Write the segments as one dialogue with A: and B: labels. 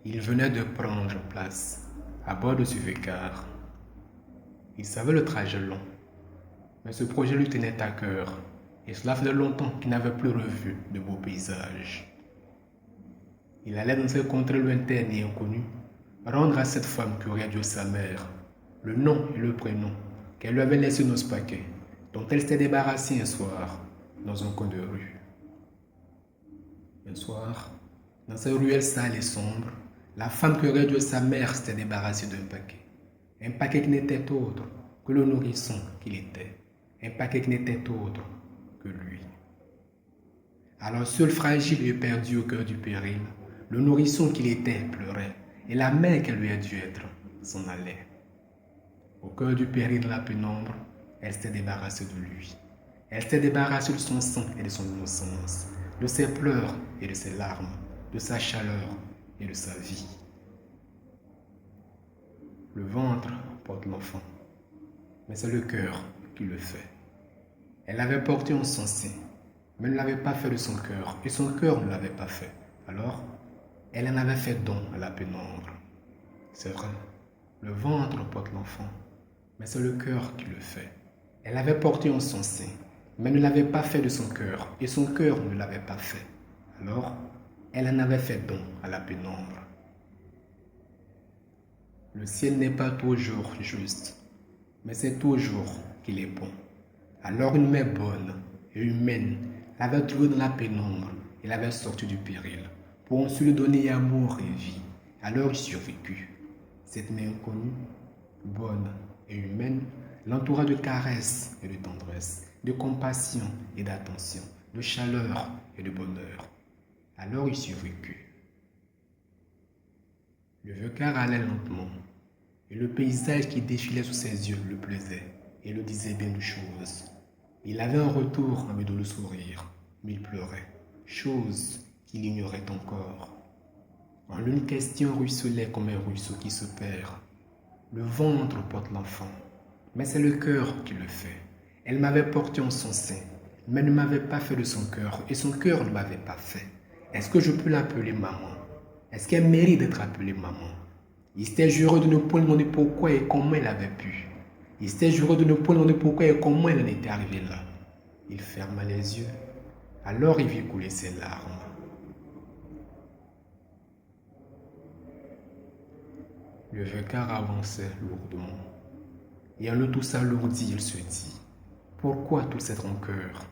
A: Il venait de prendre place à bord de ce vieux-car. Il savait le trajet long, mais ce projet lui tenait à cœur, et cela faisait longtemps qu'il n'avait plus revu de beaux paysages. Il allait dans ces contrées lointaines et inconnues rendre à cette femme qui aurait dû sa mère le nom et le prénom qu'elle lui avait laissé dans ce paquet, dont elle s'était débarrassée un soir dans un coin de rue. Un soir, dans cette ruelle sale et sombre, la femme qui aurait dû sa mère s'était débarrassée d'un paquet. Un paquet qui n'était autre que le nourrisson qu'il était. Un paquet qui n'était autre que lui. Alors seul fragile et perdu au cœur du péril, le nourrisson qu'il était pleurait, et la mère qu'elle lui a dû être s'en allait. Au cœur du péril de la pénombre, elle s'était débarrassée de lui. Elle s'était débarrassée de son sang et de son innocence, de ses pleurs et de ses larmes, de sa chaleur et de sa vie. Le ventre porte l'enfant, mais c'est le cœur qui le fait. Elle l'avait porté en son sein, mais ne l'avait pas fait de son cœur, et son cœur ne l'avait pas fait. Alors, elle en avait fait don à la pénombre. C'est vrai, le ventre porte l'enfant, mais c'est le cœur qui le fait. Elle l'avait porté en son sein, mais ne l'avait pas fait de son cœur, et son cœur ne l'avait pas fait. Alors, elle en avait fait don à la pénombre. Le ciel n'est pas toujours juste, mais c'est toujours qu'il est bon. Alors une mère bonne et humaine l'avait trouvé dans la pénombre et l'avait sorti du péril, pour ensuite lui donner amour et vie. Alors il survécut. Cette mère inconnue, bonne et humaine, l'entoura de caresses et de tendresse, de compassion et d'attention, de chaleur et de bonheur. Alors il survécut. Le vieux-car allait lentement, et le paysage qui défilait sous ses yeux le plaisait et le disait bien de choses. Il avait un retour envie de le sourire, mais il pleurait, chose qu'il ignorait encore. En lui, une question ruisselait comme un ruisseau qui se perd. Le ventre porte l'enfant, mais c'est le cœur qui le fait. Elle m'avait porté en son sein, mais ne m'avait pas fait de son cœur, et son cœur ne m'avait pas fait. Est-ce que je peux l'appeler maman? Est-ce qu'elle mérite d'être appelée maman? Il s'était juré de ne point demander pourquoi et comment elle avait pu. Il s'était juré de ne point demander pourquoi et comment elle en était arrivée là. Il ferma les yeux. Alors il vit couler ses larmes. Le vieux-car avançait lourdement. Et en le tout s'alourdi, il se dit: pourquoi toute cette rancœur?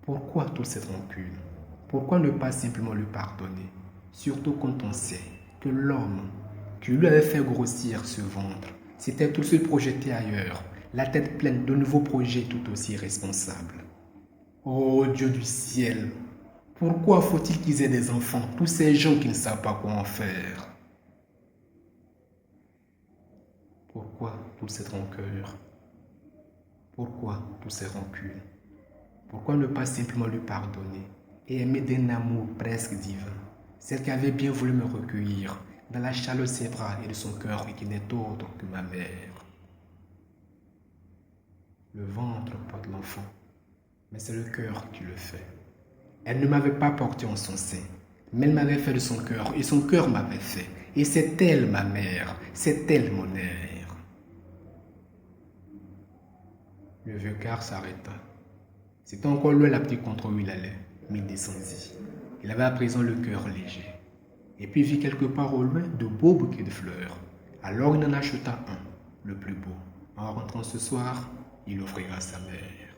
A: Pourquoi toute cette rancune? Pourquoi ne pas simplement lui pardonner? Surtout quand on sait que l'homme qui lui avait fait grossir ce ventre s'était tout de suite projeté ailleurs, la tête pleine de nouveaux projets tout aussi irresponsables. Oh Dieu du ciel, pourquoi faut-il qu'ils aient des enfants, tous ces gens qui ne savent pas quoi en faire? Pourquoi toute cette rancœur? Pourquoi toutes ces rancunes? Pourquoi ne pas simplement lui pardonner et aimer d'un amour presque divin, celle qui avait bien voulu me recueillir dans la chaleur de ses bras et de son cœur et qui n'est autre que ma mère? Le ventre porte l'enfant, mais c'est le cœur qui le fait. Elle ne m'avait pas porté en son sein, mais elle m'avait fait de son cœur et son cœur m'avait fait. Et c'est elle ma mère, c'est elle mon air. Le vieux-car s'arrêta. C'était encore loin la petite contre où il allait, mais il descendit. Il avait à présent le cœur léger. Et puis il vit quelque part au loin de beaux bouquets de fleurs. Alors il en acheta un, le plus beau. En rentrant ce soir, il l'offrira à sa mère.